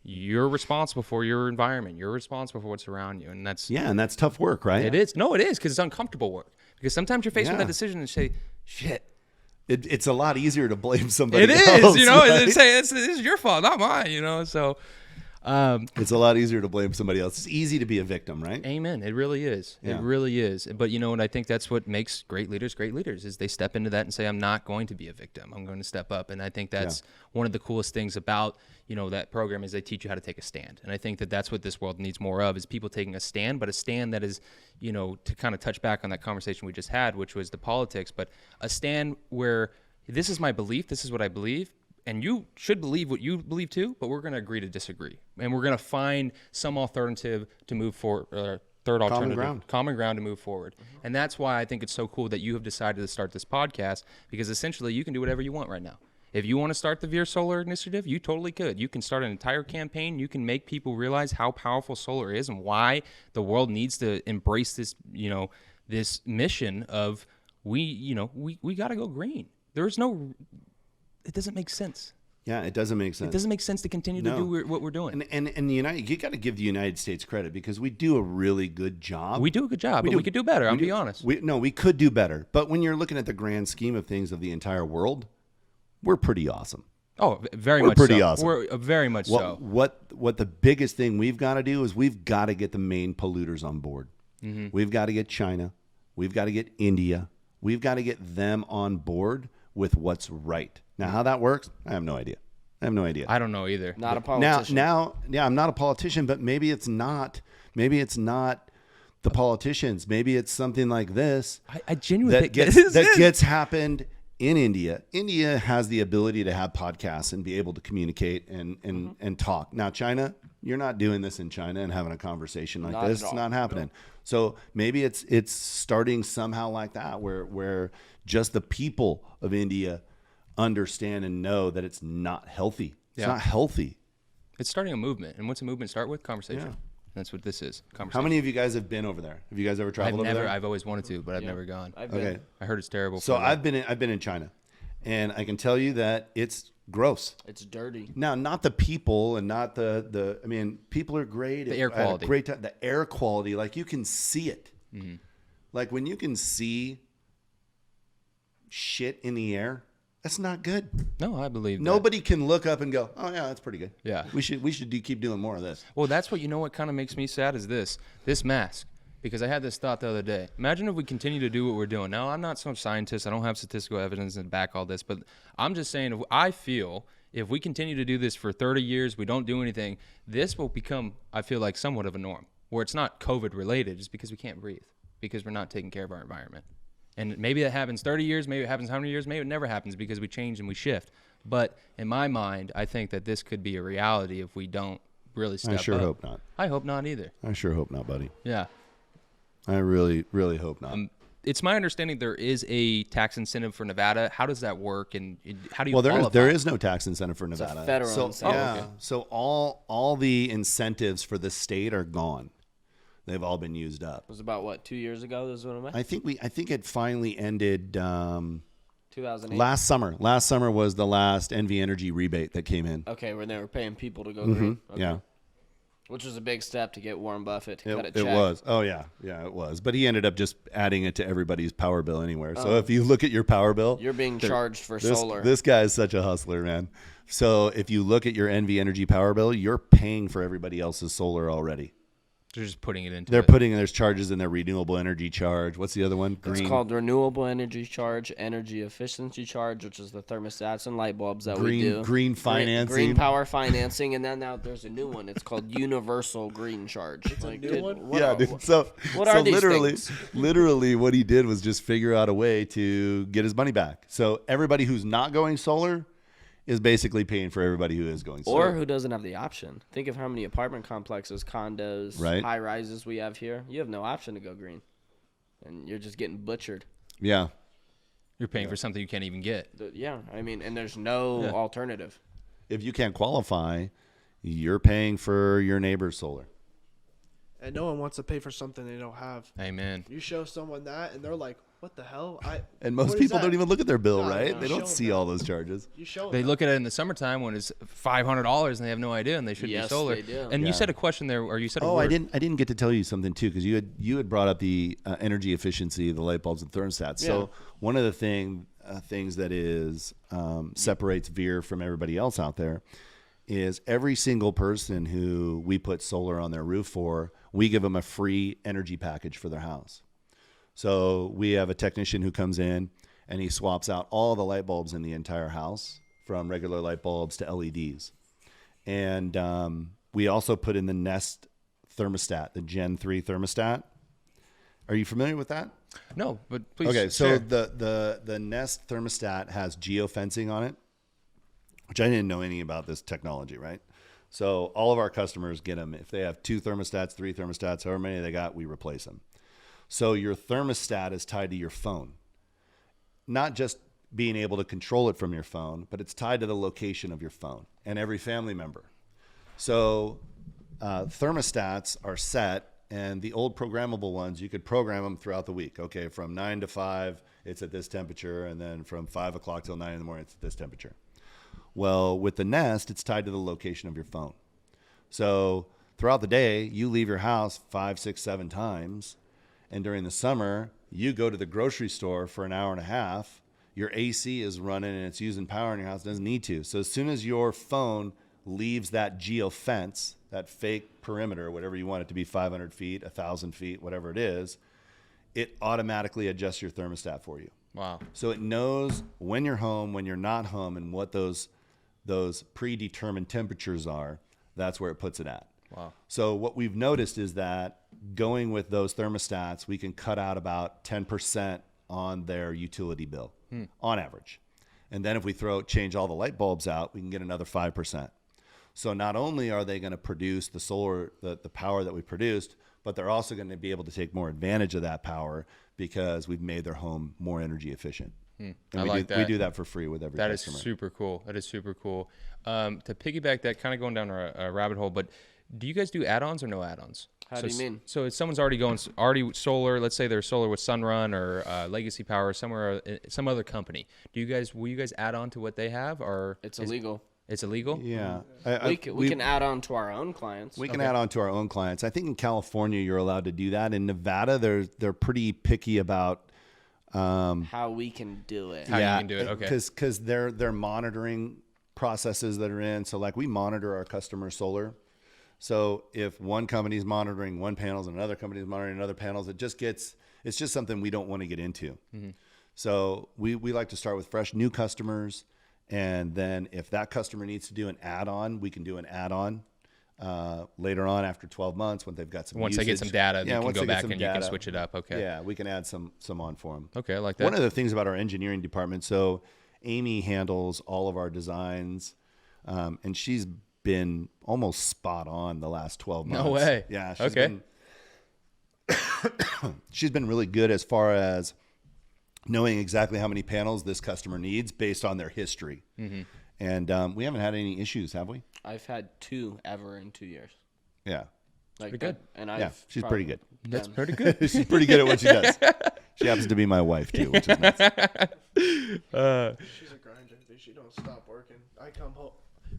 you're responsible for your environment. You're responsible for what's around you. And that's tough work, right? It is. No, it is, because it's uncomfortable work. Because sometimes you're faced with that decision and say, shit. It's a lot easier to blame somebody else. It is, right? and say, this is your fault, not mine, so. It's a lot easier to blame somebody else. It's easy to be a victim, right? Amen. It really is. Yeah. It really is. But and I think that's what makes great leaders, is they step into that and say, I'm not going to be a victim. I'm going to step up. And I think that's one of the coolest things about, that program is they teach you how to take a stand. And I think that that's what this world needs more of, is people taking a stand, but a stand that is, to kind of touch back on that conversation we just had, which was the politics, but a stand where this is my belief, this is what I believe, and you should believe what you believe too, but we're going to agree to disagree. And we're going to find some alternative to move forward, common ground to move forward. Mm-hmm. And that's why I think it's so cool that you have decided to start this podcast, because essentially you can do whatever you want right now. If you want to start the VIR Solar Initiative, you totally could. You can start an entire campaign. You can make people realize how powerful solar is and why the world needs to embrace this, this mission of we got to go green. It doesn't make sense. Yeah, it doesn't make sense. It doesn't make sense to continue to do what we're doing. And you got to give the United States credit, because we do a really good job. We do a good job, but we could do better. I'll be honest. We could do better. But when you're looking at the grand scheme of things of the entire world, we're pretty awesome. Oh, very much. We're pretty awesome. We're very much so. What the biggest thing we've got to do is we've got to get the main polluters on board. Mm-hmm. We've got to get China. We've got to get India. We've got to get them on board with what's right. Now, how that works, I have no idea. I don't know either. Not a politician. Now, I'm not a politician, but maybe it's not the politicians. Maybe it's something like this. I genuinely think that gets happened in India. India has the ability to have podcasts and be able to communicate and talk. Now, China, you're not doing this in China and having a conversation like this. It's not happening. No. So maybe it's starting somehow like that, where just the people of India understand and know that it's not healthy. It's not healthy. It's starting a movement. And what's a movement start with? Conversation. Yeah. That's what this is. Conversation. How many of you guys have been over there? Have you guys ever traveled over there? I've always wanted to, but I've never gone. Okay. I heard it's terrible. So I've been in China, and I can tell you that it's gross. It's dirty. Now, not the people and not the I mean, people are great. The air quality. Great time. The air quality, like you can see it. Mm-hmm. Like when you can see shit in the air, that's not good. No, I believe nobody can look up and go, "Oh yeah, that's pretty good." Yeah, we should keep doing more of this. Well, that's what kind of makes me sad is this mask, because I had this thought the other day. Imagine if we continue to do what we're doing. Now, I'm not some scientist. I don't have statistical evidence to back all this, but I'm just saying, I feel if we continue to do this for 30 years, we don't do anything, this will become, I feel like, somewhat of a norm, where it's not COVID related, just because we can't breathe, because we're not taking care of our environment. And maybe that happens 30 years, maybe it happens 100 years, maybe it never happens because we change and we shift. But in my mind, I think that this could be a reality if we don't really step up. I sure hope not. I hope not either. I sure hope not, buddy. Yeah. I really, really hope not. It's my understanding there is a tax incentive for Nevada. How does that work, and how do you qualify? There is no tax incentive for Nevada. It's a federal incentive. Yeah. Okay. So all the incentives for the state are gone. They've all been used up. It was about 2 years ago? This is what I think it finally ended 2008. Last summer. Last summer was the last NV Energy rebate that came in. Okay, when they were paying people to go green. Okay. Yeah. Which was a big step to get Warren Buffett to cut a check. It was. Oh yeah, it was. But he ended up just adding it to everybody's power bill anywhere. So if you look at your power bill, you're being charged for solar. This guy is such a hustler, man. So if you look at your NV Energy power bill, you're paying for everybody else's solar already. They're just putting it into there's charges in their renewable energy charge. What's the other one? It's called renewable energy charge, energy efficiency charge, which is the thermostats and light bulbs that we do. Green financing. Green power financing. And then now there's a new one. It's called universal green charge. It's a new one? Yeah, dude. So literally what he did was just figure out a way to get his money back. So everybody who's not going solar is basically paying for everybody who is going Or solar. who doesn't have the option. Think of how many apartment complexes, condos, Right. high rises we have here. You have no option to go green, and you're just getting butchered. Yeah. You're paying for something you can't even get. Yeah, I mean, and there's no alternative. If you can't qualify, you're paying for your neighbor's solar. And no one wants to pay for something they don't have. Amen. You show someone that, and they're like, "What the hell?" And most what is people that? don't even look at their bill, No, right? no, They show don't them see that. all those charges. You show They them. look at it in the summertime when it's $500 and they have no idea, and they should be Yes, solar. they do. And Yeah. you said a question there, or you said a Oh, word. I didn't get to tell you something too, because you had brought up the energy efficiency of the light bulbs and thermostats. Yeah. So one of the things that is separates VIR from everybody else out there is every single person who we put solar on their roof for, we give them a free energy package for their house. So we have a technician who comes in and he swaps out all the light bulbs in the entire house from regular light bulbs to LEDs. And we also put in the Nest thermostat, the Gen 3 thermostat. Are you familiar with that? No, but please. Okay, so share. the Nest thermostat has geofencing on it, which I didn't know anything about this technology, right? So all of our customers get them. If they have 2 thermostats, 3 thermostats, however many they got, we replace them. So your thermostat is tied to your phone. Not just being able to control it from your phone, but it's tied to the location of your phone and every family member. So thermostats are set, and the old programmable ones, you could program them throughout the week. Okay, from 9 to 5, it's at this temperature, and then from 5 o'clock till 9 in the morning, it's at this temperature. Well, with the Nest, it's tied to the location of your phone. So throughout the day, you leave your house 5, 6, 7 times, and during the summer, you go to the grocery store for an hour and a half. Your AC is running and it's using power in your house. It doesn't need to. So as soon as your phone leaves that geofence, that fake perimeter, whatever you want it to be, 500 feet, 1,000 feet, whatever it is, it automatically adjusts your thermostat for you. Wow. So it knows when you're home, when you're not home, and what those predetermined temperatures are. That's where it puts it at. Wow. So what we've noticed is that going with those thermostats, we can cut out about 10% on their utility bill on average. And then if we change all the light bulbs out, we can get another 5%. So not only are they going to produce the solar, the power that we produced, but they're also going to be able to take more advantage of that power because we've made their home more energy efficient. And we do that for free with every customer. That is super cool. That is super cool. To piggyback that, kind of going down a rabbit hole, but do you guys do add-ons or no add-ons? How do you mean? So if someone's already solar, let's say they're solar with Sunrun or Legacy Power, somewhere, some other company. Will you guys add on to what they have, or It's illegal. It's illegal? Yeah. We can add on to our own clients. We can add on to our own clients. I think in California you're allowed to do that. In Nevada, they're pretty picky about how we can do it. How you can do it, okay. Because they're monitoring processes that are in. So like we monitor our customer solar. So if one company is monitoring one panels and another company is monitoring another panels, it's just something we don't want to get into. Mm-hmm. So we like to start with fresh new customers. And then if that customer needs to do an add-on, we can do an add-on later on after 12 months when they've got some Once usage. they get some data, you can go back and you can data, switch it up. Okay. Yeah, we can add some on for them. Okay, I like that. One of the things about our engineering department, so Amy handles all of our designs, and she's been almost spot on the last 12 months. No way. Yeah. She's been really good as far as knowing exactly how many panels this customer needs based on their history. Mm-hmm. And we haven't had any issues, have we? I've had 2 ever in 2 years. Yeah. Like pretty good. And yeah, she's pretty good. That's pretty good. She's pretty good at what she does. She happens to be my wife too, which is nice. She's a grinder. She don't stop working.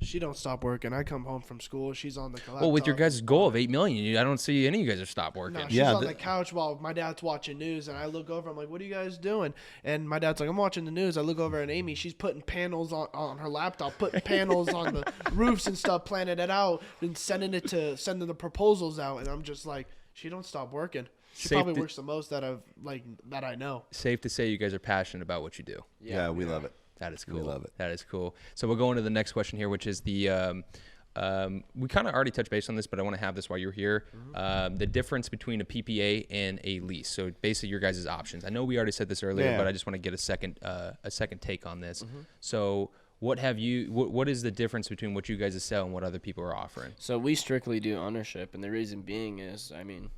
She don't stop working. I come home from school. She's on the laptop. Well, with your guys' goal of 8 million, I don't see any of you guys are stop working. No, she's on the couch while my dad's watching news, and I look over. I'm like, "What are you guys doing?" And my dad's like, "I'm watching the news." I look over at Amy. She's putting panels on her laptop, putting panels on the roofs and stuff, planning it out, and sending the proposals out. And I'm just like, she don't stop working. She probably works the most that I know. Safe to say you guys are passionate about what you do. Yeah, we love it. That is cool. We love it. That is cool. So we'll go into the next question here, which is we kind of already touched base on this, but I want to have this while you're here. Mm-hmm. The difference between a PPA and a lease. So basically your guys' options. I know we already said this earlier, but I just want to get a second take on this. Mm-hmm. So What is the difference between what you guys sell and what other people are offering? So we strictly do ownership, and the reason being is, I mean,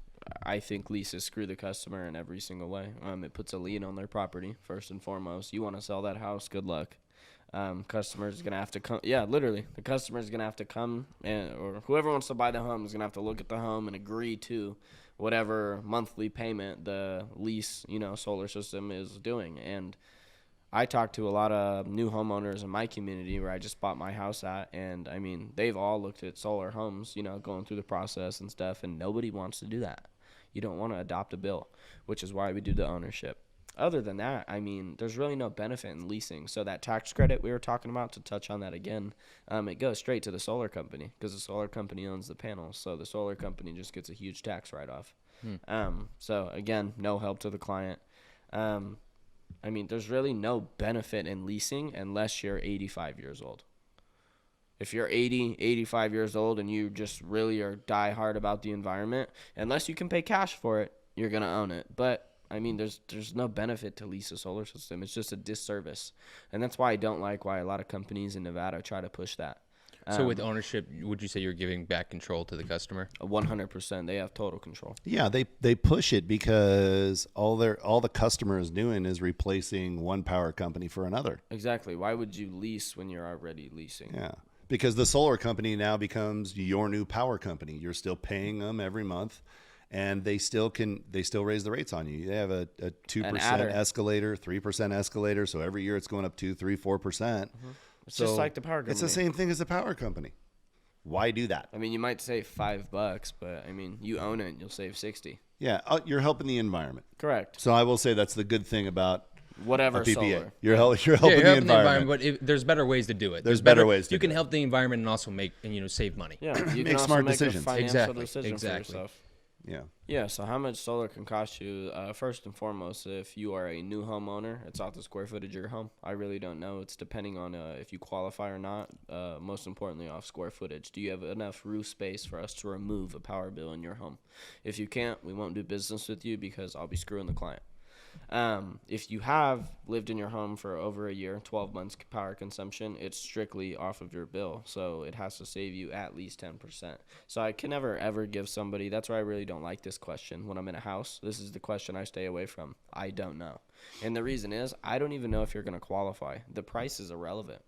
I think leases screw the customer in every single way. It puts a lien on their property, first and foremost. You want to sell that house, good luck. Customer's going to have to come. Yeah, literally. The customer's going to have to come, or whoever wants to buy the home is going to have to look at the home and agree to whatever monthly payment the lease, solar system is doing. And I talked to a lot of new homeowners in my community where I just bought my house at, and I mean, they've all looked at solar homes, going through the process and stuff, and nobody wants to do that. You don't want to adopt a bill, which is why we do the ownership. Other than that, I mean, there's really no benefit in leasing. So that tax credit we were talking about, to touch on that again, it goes straight to the solar company because the solar company owns the panels. So the solar company just gets a huge tax write-off. So again, no help to the client. I mean, there's really no benefit in leasing unless you're 85 years old. If you're 80, 85 years old and you just really are die hard about the environment, unless you can pay cash for it, you're going to own it. But I mean, there's no benefit to lease a solar system. It's just a disservice. And that's why I don't like why a lot of companies in Nevada try to push that. So with ownership, would you say you're giving back control to the customer? 100%. They have total control. Yeah, they push it because all the customer is doing is replacing one power company for another. Exactly. Why would you lease when you're already leasing? Yeah, because the solar company now becomes your new power company. You're still paying them every month, and they still raise the rates on you. They have a 2% escalator, 3% escalator, so every year it's going up 2, 3, 4%. It's just like the power company. It's the same thing as the power company. Why do that? I mean, you might save $5, but I mean, you own it, and you'll save 60. Yeah, you're helping the environment. Correct. So I will say that's the good thing about whatever a PPA. solar. You're helping the environment. But there's better ways to do it. There's better ways to You can do it. help the environment and also make save money. Yeah, you Make can smart also decisions. Make a financial Exactly. decision for yourself. Yeah. Yeah, so how much solar can cost you? First and foremost, if you are a new homeowner, it's off the square footage of your home. I really don't know. It's depending on if you qualify or not. Most importantly, off square footage. Do you have enough roof space for us to remove a power bill in your home? If you can't, we won't do business with you because I'll be screwing the client. If you have lived in your home for over a year, 12 months power consumption, it's strictly off of your bill. So it has to save you at least 10%. So I can never, ever give somebody, that's why I really don't like this question when I'm in a house. This is the question I stay away from. I don't know. And the reason is I don't even know if you're going to qualify. The price is irrelevant.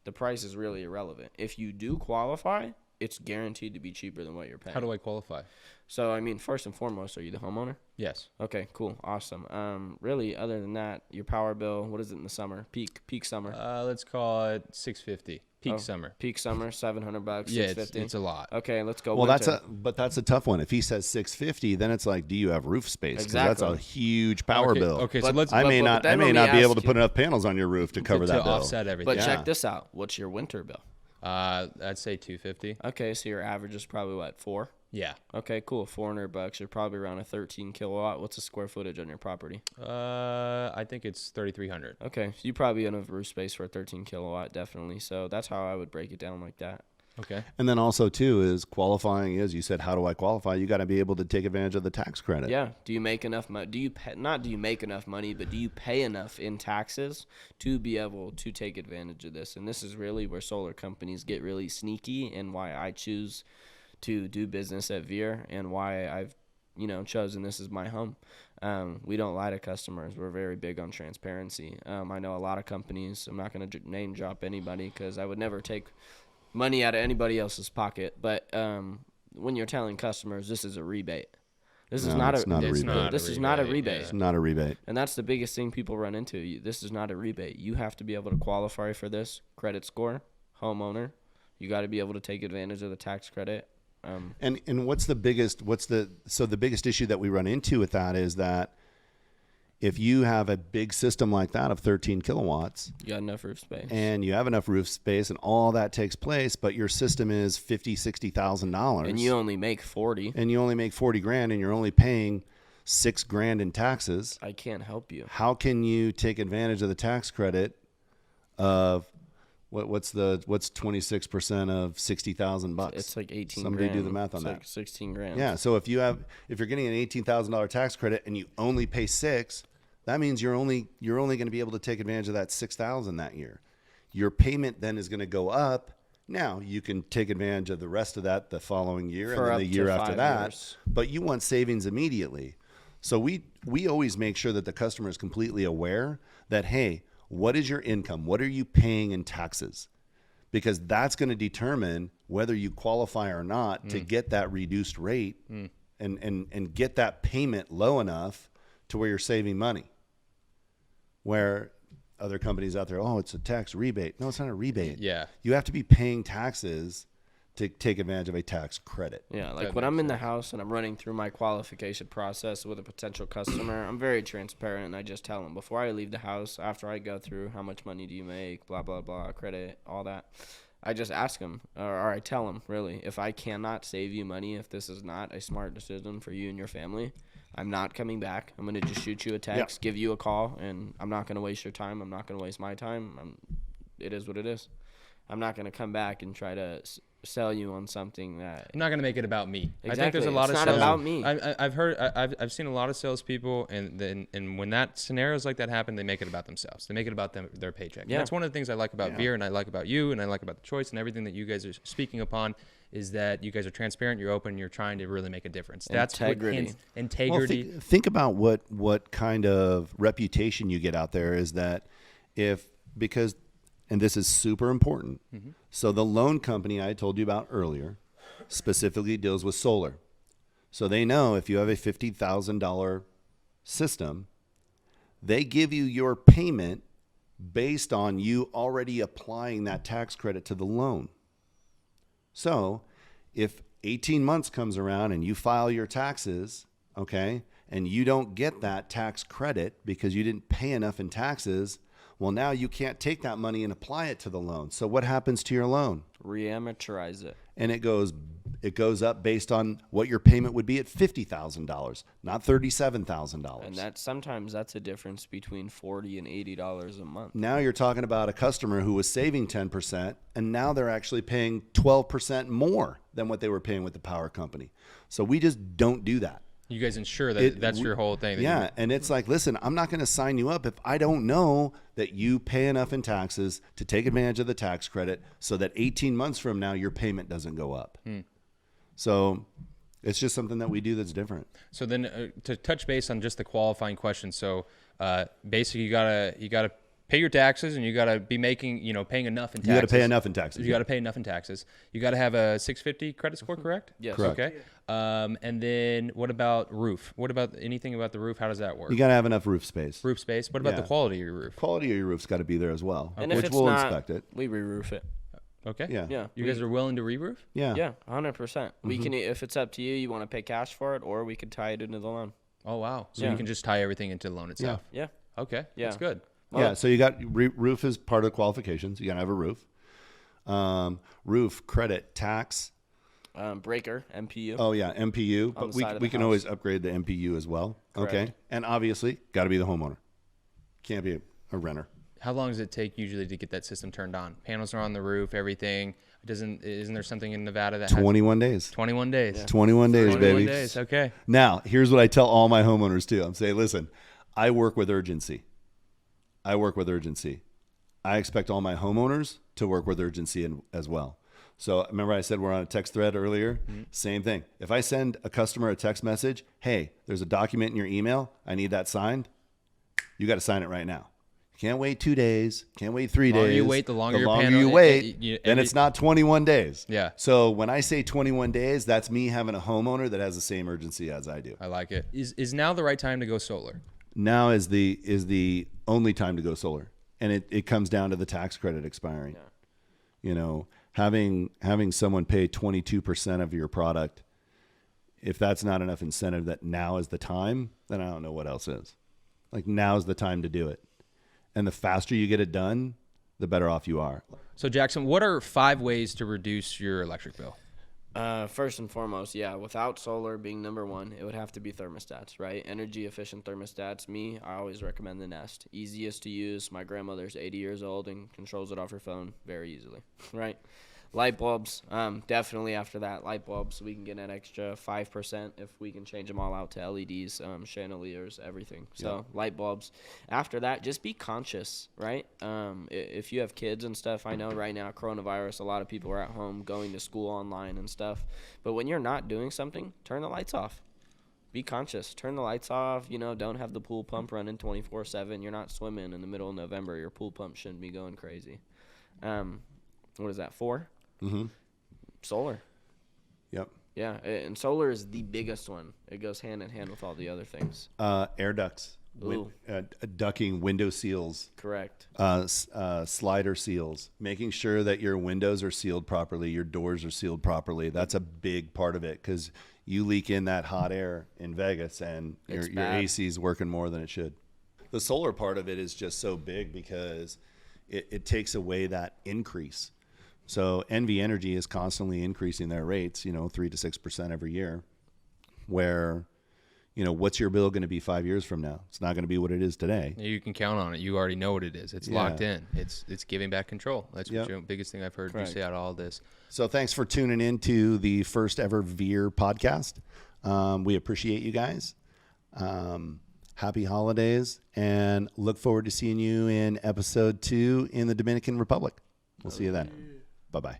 The price is really irrelevant. If you do qualify, it's guaranteed to be cheaper than what you're paying. How do I qualify? So, I mean, first and foremost, are you the homeowner? Yes. Okay, cool. Awesome. Really, other than that, your power bill, what is it in the summer? Peak summer. Let's call it $650. Peak summer. Peak summer, $700, Yeah, $650. it's a lot. Okay, let's go. Well, winter. that's a tough one. If he says $650, then it's like, do you have roof space? 'Cause Exactly. that's a huge power bill. Okay, so But let's. I may not be able to you- put enough panels on your roof to cover that bill. offset everything. But Yeah. check this out. What's your winter bill? I'd say $250. Okay, so your average is probably what, 4? Yeah. Okay, cool. $400. You're probably around a 13 kilowatt. What's the square footage on your property? I think it's 3,300. Okay, so you probably have enough roof space for a 13 kilowatt, definitely. So that's how I would break it down like that. Okay. And then also too is qualifying is, you said, how do I qualify? You got to be able to take advantage of the tax credit. Yeah. Do you make enough money? Do you make enough money, but do you pay enough in taxes to be able to take advantage of this? And this is really where solar companies get really sneaky, and why I choose to do business at VIR, and why I've chosen this as my home. We don't lie to customers. We're very big on transparency. I know a lot of companies. I'm not going to name drop anybody because I would never take money out of anybody else's pocket. But when you're telling customers this is a rebate, this is not a rebate. It's not a rebate. And that's the biggest thing people run into. This is not a rebate. You have to be able to qualify for this. Credit score, homeowner. You got to be able to take advantage of the tax credit. And the biggest issue that we run into with that is that if you have a big system like that of 13 kilowatts, you got enough roof space, and you have enough roof space, and all that takes place, but your system is $50,000-$60,000, and you only make 40, and you only make 40 grand, and you're only paying $6,000 in taxes. I can't help you. How can you take advantage of the tax credit of what's 26% of $60,000? It's like 18. Somebody grand. do the math on it's that. Like 16 grand. Yeah. So if you're getting an $18,000 tax credit and you only pay $6,000, that means you're only going to be able to take advantage of that $6,000 that year. your payment then is going to go up. Now you can take advantage of the rest of that the following year For and then the year after 5 that. years. But you want savings immediately. So we always make sure that the customer is completely aware that, hey, what is your income? What are you paying in taxes? Because that's going to determine whether you qualify or not to get that reduced rate and get that payment low enough to where you're saving money. Where other companies out there, oh, it's a tax rebate. No, it's not a rebate. Yeah. You have to be paying taxes to take advantage of a tax credit. Yeah, like when I'm in the house and I'm running through my qualification process with a potential customer, I'm very transparent, and I just tell them before I leave the house, after I go through how much money do you make, blah, blah, blah, credit, all that. I just ask them, or I tell them, really, if I cannot save you money, if this is not a smart decision for you and your family, I'm not coming back. I'm going to just shoot you a text, give you a call, and I'm not going to waste your time. I'm not going to waste my time. It is what it is. I'm not going to come back and try to sell you on something that I'm not going to make it about me. Exactly. I think there's a lot it's of not sales. about me. I've seen a lot of salespeople, and when that scenarios like that happen, they make it about themselves. They make it about their paycheck. Yeah. And that's one of the things I like about VIR, and I like about you, and I like about the choice and everything that you guys are speaking upon, is that you guys are transparent, you're open, you're trying to really make a difference. That's integrity. Integrity. Well, think about what kind of reputation you get out there is that because and this is super important. Mm-hmm. So the loan company I told you about earlier specifically deals with solar. So they know if you have a $50,000 system, they give you your payment based on you already applying that tax credit to the loan. So if 18 months comes around and you file your taxes, okay, and you don't get that tax credit because you didn't pay enough in taxes, well, now you can't take that money and apply it to the loan. So what happens to your loan? Reamortize it. And it goes up based on what your payment would be at $50,000, not $37,000. And sometimes that's a difference between $40 and $80 a month. Now you're talking about a customer who was saving 10%, and now they're actually paying 12% more than what they were paying with the power company. So we just don't do that. You guys ensure that that's your whole thing. Yeah, and it's like, listen, I'm not going to sign you up if I don't know that you pay enough in taxes to take advantage of the tax credit so that 18 months from now your payment doesn't go up. So it's just something that we do that's different. So then to touch base on just the qualifying question, so basically you gotta pay your taxes, and you got to be making, paying enough in taxes. You got to pay enough in taxes. You got to pay enough in taxes. You got to have a 650 credit score, correct? Yes. Correct. Okay. And then what about roof? What about anything about the roof? How does that work? You got to have enough roof space. Roof space. What about the quality of your roof? Quality of your roof's got to be there as well, And which if it's we'll not, inspect it. we re-roof it. Okay. Yeah. You guys are willing to re-roof? Yeah. Yeah, 100%. We can, if it's up to you, you want to pay cash for it, or we could tie it into the loan. Oh, wow. So Yeah. you can just tie everything into the loan itself. Yeah. Okay. Yeah. That's good. Yeah, so you got roof is part of the qualifications. You got to have a roof. Roof, credit, tax. Breaker, MPU. Oh, yeah, MPU. On But the side of we the can house. always upgrade the MPU as well. Correct. Okay. And obviously, got to be the homeowner. Can't be a renter. How long does it take usually to get that system turned on? Panels are on the roof, everything. Isn't there something in Nevada that 21 days. 21 days? Yeah. 21 days, 21 baby. days. Okay. Now, here's what I tell all my homeowners too. I'm saying, listen, I work with urgency. I expect all my homeowners to work with urgency as well. So remember I said we're on a text thread earlier? Mm-hmm. Same thing. If I send a customer a text message, hey, there's a document in your email, I need that signed, you got to sign it right now. You can't wait 2 days, can't wait 3 days. The longer you wait, the longer your panel, you wait, then it's not 21 days. Yeah. So when I say 21 days, that's me having a homeowner that has the same urgency as I do. I like it. Is now the right time to go solar? Now is the only time to go solar. And it comes down to the tax credit expiring. Yeah. Having someone pay 22% of your product, if that's not enough incentive that now is the time, then I don't know what else is. Like, now's the time to do it. And the faster you get it done, the better off you are. So Jackson, what are 5 ways to reduce your electric bill? First and foremost, without solar being number one, it would have to be thermostats, right? Energy efficient thermostats. I always recommend the Nest. Easiest to use. My grandmother's 80 years old and controls it off her phone very easily, right? Light bulbs, definitely after that, light bulbs, we can get an extra 5% if we can change them all out to LEDs, chandeliers, everything. So light bulbs. After that, just be conscious, right? If you have kids and stuff, I know right now, coronavirus, a lot of people are at home going to school online and stuff. But when you're not doing something, turn the lights off. Be conscious. Turn the lights off. Don't have the pool pump running 24/7. You're not swimming in the middle of November. Your pool pump shouldn't be going crazy. What is that, 4? Mm-hmm. Solar. Yep. Yeah, and solar is the biggest one. It goes hand in hand with all the other things. Air ducts. Ducking, window seals. Correct. Slider seals. Making sure that your windows are sealed properly, your doors are sealed properly. That's a big part of it, because you leak in that hot air in Vegas and your AC is working more than it should. The solar part of it is just so big because it takes away that increase. So NV Energy is constantly increasing their rates, 3 to 6% every year, where, what's your bill going to be 5 years from now? It's not going to be what it is today. You can count on it. You already know what it is. It's locked in. It's giving back control. That's the biggest thing I've heard you say out of all this. So thanks for tuning in to the first ever VIR podcast. We appreciate you guys. Happy holidays, and look forward to seeing you in episode 2 in the Dominican Republic. We'll see you then. Bye-bye.